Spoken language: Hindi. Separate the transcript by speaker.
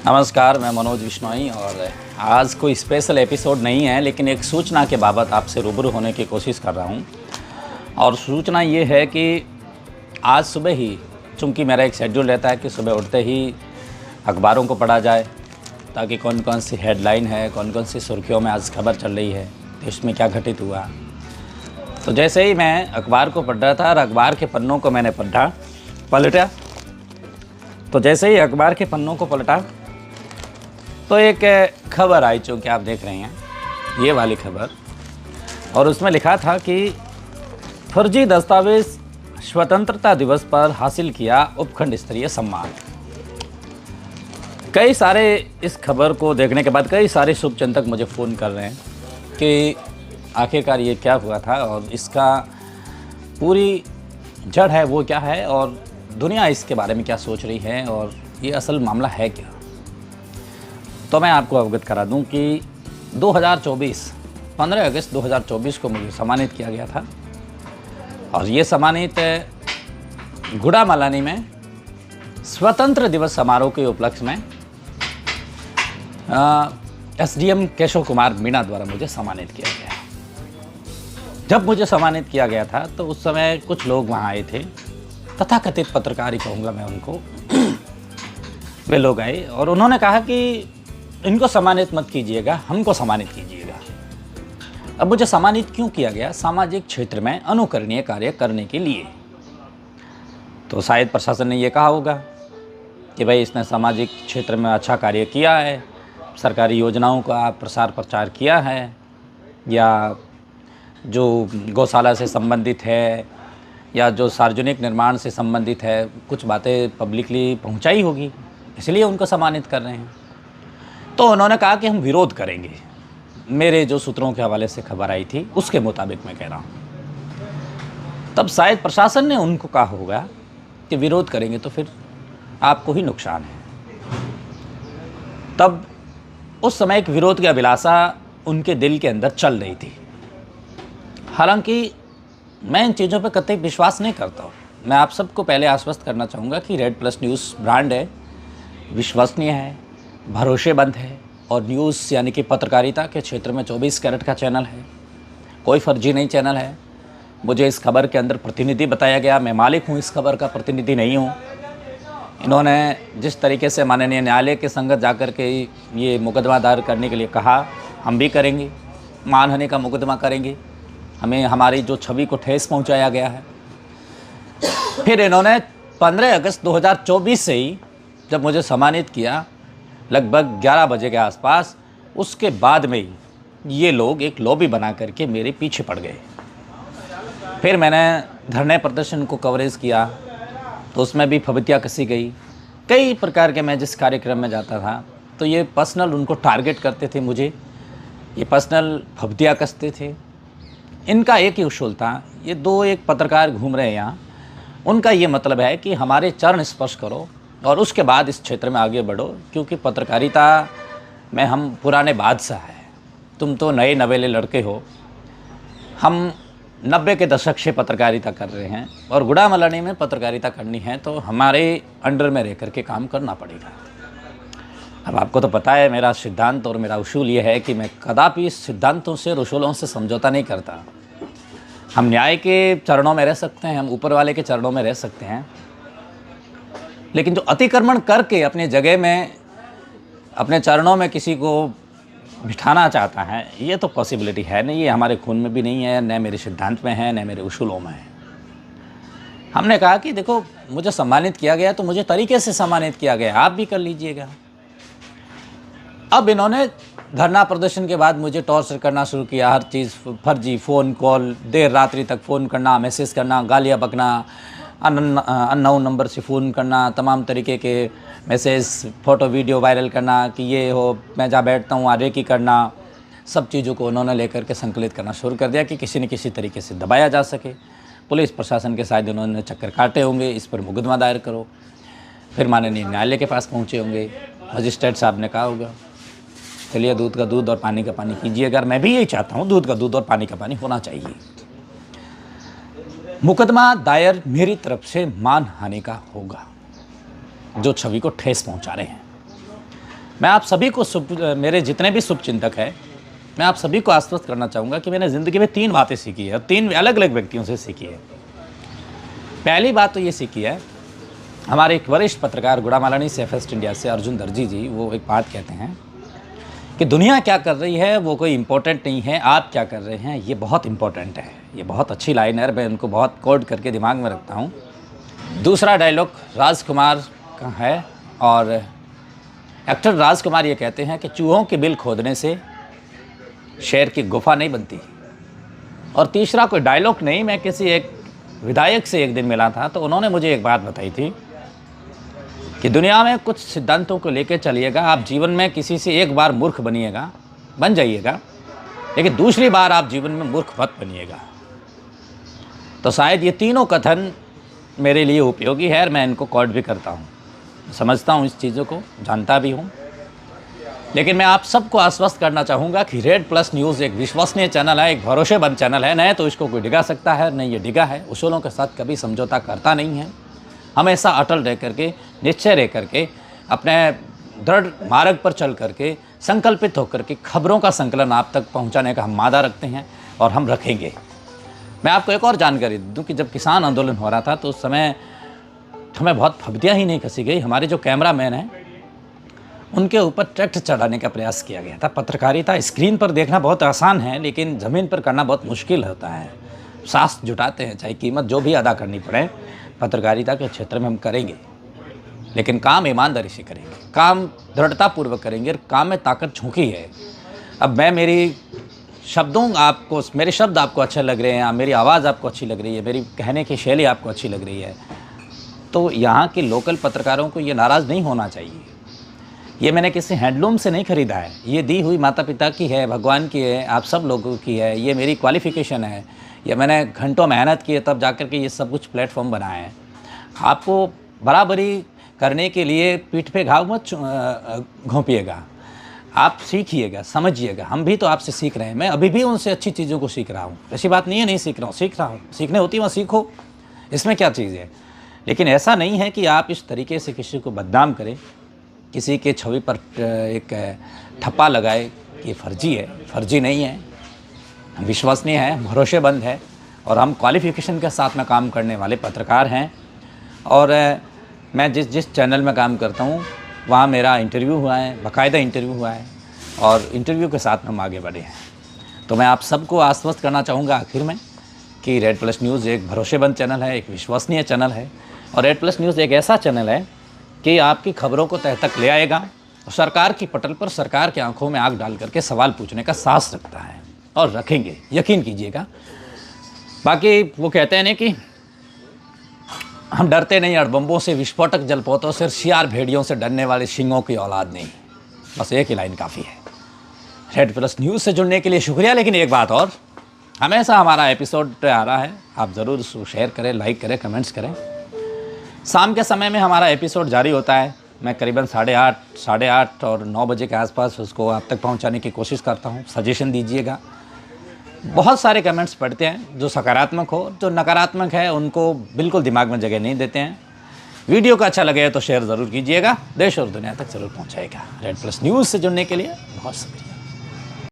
Speaker 1: नमस्कार, मैं मनोज विश्नोई और आज कोई स्पेशल एपिसोड नहीं है, लेकिन एक सूचना के बाबत आपसे रूबरू होने की कोशिश कर रहा हूं। और सूचना ये है कि आज सुबह ही, चूँकि मेरा एक शेड्यूल रहता है कि सुबह उठते ही अखबारों को पढ़ा जाए ताकि कौन कौन सी हेडलाइन है, कौन कौन सी सुर्खियों में आज खबर चल रही है, देश में क्या घटित हुआ। तो जैसे ही मैं अखबार को पढ़ रहा था और अखबार के पन्नों को मैंने पलटा, तो जैसे ही अखबार के पन्नों को पलटा तो एक खबर आई, चूँकि आप देख रहे हैं ये वाली खबर, और उसमें लिखा था कि फर्जी दस्तावेज स्वतंत्रता दिवस पर हासिल किया उपखंड स्तरीय सम्मान। कई सारे इस खबर को देखने के बाद कई सारे शुभचिंतक मुझे फ़ोन कर रहे हैं कि आखिरकार ये क्या हुआ था और इसका पूरी जड़ है वो क्या है और दुनिया इसके बारे में क्या सोच रही है और ये असल मामला है क्या। तो मैं आपको अवगत करा दूं कि 2024 15 अगस्त 2024 को मुझे सम्मानित किया गया था और ये सम्मानित गुड़ामलानी में स्वतंत्र दिवस समारोह के उपलक्ष्य में एसडीएम केशव कुमार मीणा द्वारा मुझे सम्मानित किया गया। जब मुझे सम्मानित किया गया था तो उस समय कुछ लोग वहाँ आए थे, तथाकथित पत्रकार ही कहूँगा मैं उनको। वे लोग आए और उन्होंने कहा कि इनको सम्मानित मत कीजिएगा, हमको सम्मानित कीजिएगा। अब मुझे सम्मानित क्यों किया गया? सामाजिक क्षेत्र में अनुकरणीय कार्य करने के लिए। तो शायद प्रशासन ने ये कहा होगा कि भाई इसने सामाजिक क्षेत्र में अच्छा कार्य किया है, सरकारी योजनाओं का प्रसार प्रचार किया है, या जो गौशाला से संबंधित है या जो सार्वजनिक निर्माण से संबंधित है, कुछ बातें पब्लिकली पहुंचाई होगी, इसलिए उनको सम्मानित कर रहे हैं। तो उन्होंने कहा कि हम विरोध करेंगे। मेरे जो सूत्रों के हवाले से खबर आई थी उसके मुताबिक मैं कह रहा हूँ। तब शायद प्रशासन ने उनको कहा होगा कि विरोध करेंगे तो फिर आपको ही नुकसान है। तब उस समय एक विरोध की अभिलाषा उनके दिल के अंदर चल रही थी। हालांकि मैं इन चीज़ों पर कतई विश्वास नहीं करता हूँ। मैं आप सबको पहले आश्वस्त करना चाहूँगा कि रेड प्लस न्यूज़ ब्रांड है, विश्वसनीय है, भरोसेमंद है और न्यूज़ यानी कि पत्रकारिता के क्षेत्र में 24 कैरेट का चैनल है, कोई फर्जी नहीं चैनल है। मुझे इस खबर के अंदर प्रतिनिधि बताया गया, मैं मालिक हूँ, इस खबर का प्रतिनिधि नहीं हूँ। इन्होंने जिस तरीके से माननीय न्यायालय के संगत जाकर के ये मुकदमा दायर करने के लिए कहा, हम भी करेंगे, मानहानि का मुकदमा करेंगे। हमें हमारी जो छवि को ठेस पहुँचाया गया है। फिर इन्होंने 15 अगस्त 2024 से ही जब मुझे सम्मानित किया, लगभग 11 बजे के आसपास, उसके बाद में ही ये लोग एक लॉबी बना करके मेरे पीछे पड़ गए। फिर मैंने धरने प्रदर्शन को कवरेज किया तो उसमें भी फबतियाँ कसी गई। कई प्रकार के, मैं जिस कार्यक्रम में जाता था तो ये पर्सनल उनको टारगेट करते थे, मुझे ये पर्सनल फबतियाँ कसते थे। इनका एक ही उसूल था, ये दो एक पत्रकार घूम रहे हैं यहाँ, उनका ये मतलब है कि हमारे चरण स्पर्श करो और उसके बाद इस क्षेत्र में आगे बढ़ो, क्योंकि पत्रकारिता में हम पुराने बादशाह हैं, तुम तो नए नवेले लड़के हो। हम 90 के दशक से पत्रकारिता कर रहे हैं और गुड़ामलानी में पत्रकारिता करनी है तो हमारे अंडर में रह करके काम करना पड़ेगा। अब आपको तो पता है मेरा सिद्धांत और मेरा उसूल ये है कि मैं कदापि सिद्धांतों से और उसूलों से समझौता नहीं करता। हम न्याय के चरणों में रह सकते हैं, हम ऊपर वाले के चरणों में रह सकते हैं, लेकिन जो अतिक्रमण करके अपनी जगह में, अपने चरणों में किसी को बिठाना चाहता है, ये तो पॉसिबिलिटी है नहीं, ये हमारे खून में भी नहीं है, न मेरे सिद्धांत में है, न मेरे उसूलों में है। हमने कहा कि देखो, मुझे सम्मानित किया गया तो मुझे तरीके से सम्मानित किया गया, आप भी कर लीजिएगा। अब इन्होंने धरना प्रदर्शन के बाद मुझे टॉर्चर करना शुरू किया, हर चीज़ फर्जी, फ़ोन कॉल, देर रात्रि तक फ़ोन करना, मैसेज करना, गालियाँ बकना, अननोन नंबर से फ़ोन करना, तमाम तरीके के मैसेज, फ़ोटो वीडियो वायरल करना कि ये हो, मैं जहाँ बैठता हूँ आगे की करना, सब चीज़ों को उन्होंने लेकर के संकलित करना शुरू कर दिया कि किसी न किसी तरीके से दबाया जा सके। पुलिस प्रशासन के शायद उन्होंने चक्कर काटे होंगे, इस पर मुकदमा दायर करो। फिर माननीय न्यायालय के पास पहुँचे होंगे, मजिस्ट्रेट साहब ने कहा होगा चलिए दूध का दूध और पानी का पानी कीजिए। अगर मैं भी यही चाहता हूँ, दूध का दूध और पानी का पानी होना चाहिए। मुकदमा दायर मेरी तरफ से मानहानि का होगा, जो छवि को ठेस पहुंचा रहे हैं। मैं आप सभी को मेरे जितने भी शुभचिंतक हैं, मैं आप सभी को आश्वस्त करना चाहूँगा कि मैंने ज़िंदगी में 3 बातें सीखी है और 3 अलग अलग व्यक्तियों से सीखी है। पहली बात तो ये सीखी है, हमारे एक वरिष्ठ पत्रकार गुड़ामालानी सेफेस्ट इंडिया से अर्जुन दर्जी जी, वो एक बात कहते हैं कि दुनिया क्या कर रही है वो कोई इम्पोर्टेंट नहीं है, आप क्या कर रहे हैं ये बहुत इम्पोर्टेंट है। ये बहुत अच्छी लाइन है, मैं उनको बहुत कोड करके दिमाग में रखता हूँ। दूसरा डायलॉग राजकुमार का है और एक्टर राजकुमार ये कहते हैं कि चूहों के बिल खोदने से शेर की गुफा नहीं बनती। और तीसरा कोई डायलॉग नहीं, मैं किसी एक विधायक से एक दिन मिला था तो उन्होंने मुझे एक बात बताई थी कि दुनिया में कुछ सिद्धांतों को लेकर चलिएगा, आप जीवन में किसी से एक बार मूर्ख बन जाइएगा, लेकिन दूसरी बार आप जीवन में मूर्ख मत बनिएगा। तो शायद ये तीनों कथन मेरे लिए उपयोगी है और मैं इनको कोड भी करता हूँ, समझता हूँ इस चीज़ों को, जानता भी हूँ। लेकिन मैं आप सबको आश्वस्त करना चाहूँगा कि रेड प्लस न्यूज़ एक विश्वसनीय चैनल है, एक भरोसेमंद चैनल है। नहीं तो इसको कोई डिगा सकता है, नहीं ये डिगा है। उसूलों के साथ कभी समझौता करता नहीं है, हमेशा अटल रह करके, निश्चय रह करके, अपने दृढ़ मार्ग पर चल करके, संकल्पित होकर के खबरों का संकलन आप तक पहुँचाने का हम वादा रखते हैं और हम रखेंगे। मैं आपको एक और जानकारी दूँ कि जब किसान आंदोलन हो रहा था तो उस समय हमें बहुत फब्तियाँ ही नहीं कसी गई। हमारे जो कैमरामैन हैं उनके ऊपर ट्रैक्टर चढ़ाने का प्रयास किया गया था। पत्रकारिता स्क्रीन पर देखना बहुत आसान है, लेकिन ज़मीन पर करना बहुत मुश्किल होता है। साहस जुटाते हैं, चाहे कीमत जो भी अदा करनी पड़े, पत्रकारिता के क्षेत्र में हम करेंगे, लेकिन काम ईमानदारी से करेंगे, काम दृढ़तापूर्वक करेंगे और काम में ताकत झोंकी है। अब मैं मेरे शब्द आपको अच्छे लग रहे हैं, मेरी आवाज़ आपको अच्छी लग रही है, मेरी कहने की शैली आपको अच्छी लग रही है, तो यहाँ के लोकल पत्रकारों को ये नाराज़ नहीं होना चाहिए। ये मैंने किसी हैंडलूम से नहीं ख़रीदा है, ये दी हुई माता पिता की है, भगवान की है, आप सब लोगों की है, ये मेरी क्वालिफ़िकेशन है, ये मैंने घंटों मेहनत की है तब जाकर के ये सब कुछ प्लेटफॉर्म बनाए हैं। आपको बराबरी करने के लिए पीठ पे घाव मत घोंपिएगा, आप सीखिएगा, समझिएगा। हम भी तो आपसे सीख रहे हैं, मैं अभी भी उनसे अच्छी चीज़ों को सीख रहा हूँ। ऐसी बात नहीं है नहीं सीख रहा हूँ, सीखने होती है वहाँ सीखो, इसमें क्या चीज़ है। लेकिन ऐसा नहीं है कि आप इस तरीके से किसी को बदनाम करें, किसी के छवि पर एक ठप्पा लगाए कि फर्जी है। फर्जी नहीं है, विश्वसनीय है, भरोसेमंद है और हम क्वालिफ़िकेशन के साथ में काम करने वाले पत्रकार हैं। और मैं जिस चैनल में काम करता हूँ वहाँ मेरा इंटरव्यू हुआ है, बाकायदा इंटरव्यू हुआ है और इंटरव्यू के साथ में हम आगे बढ़े हैं। तो मैं आप सबको आश्वस्त करना चाहूँगा आखिर में कि रेड प्लस न्यूज़ एक भरोसेमंद चैनल है, एक विश्वसनीय चैनल है और रेड प्लस न्यूज़ एक ऐसा चैनल है कि आपकी खबरों को तह तक ले आएगा और सरकार की पटल पर सरकार की आंखों में आग डाल करके सवाल पूछने का साहस रखता है और रखेंगे, यकीन कीजिएगा। बाकी वो कहते हैं ना कि हम डरते नहीं अड़बम्बों से, विस्फोटक जलपोतों से, शियार भेड़ियों से डरने वाले सिंहों की औलाद नहीं। बस एक ही लाइन काफ़ी है। रेड प्लस न्यूज़ से जुड़ने के लिए शुक्रिया। लेकिन एक बात और, हमेशा हमारा एपिसोड आ रहा है, आप ज़रूर उसको शेयर करें, लाइक करें, कमेंट्स करें। शाम के समय में हमारा एपिसोड जारी होता है, मैं करीबन 8:30 और 9 बजे के आसपास उसको आप तक पहुंचाने की कोशिश करता हूं। सजेशन दीजिएगा। बहुत सारे कमेंट्स पढ़ते हैं, जो सकारात्मक हो, जो नकारात्मक है उनको बिल्कुल दिमाग में जगह नहीं देते हैं। वीडियो का अच्छा लगे तो शेयर ज़रूर कीजिएगा, देश और दुनिया तक ज़रूर पहुँचाएगा। रेड प्लस न्यूज़ से जुड़ने के लिए बहुत शुक्रिया।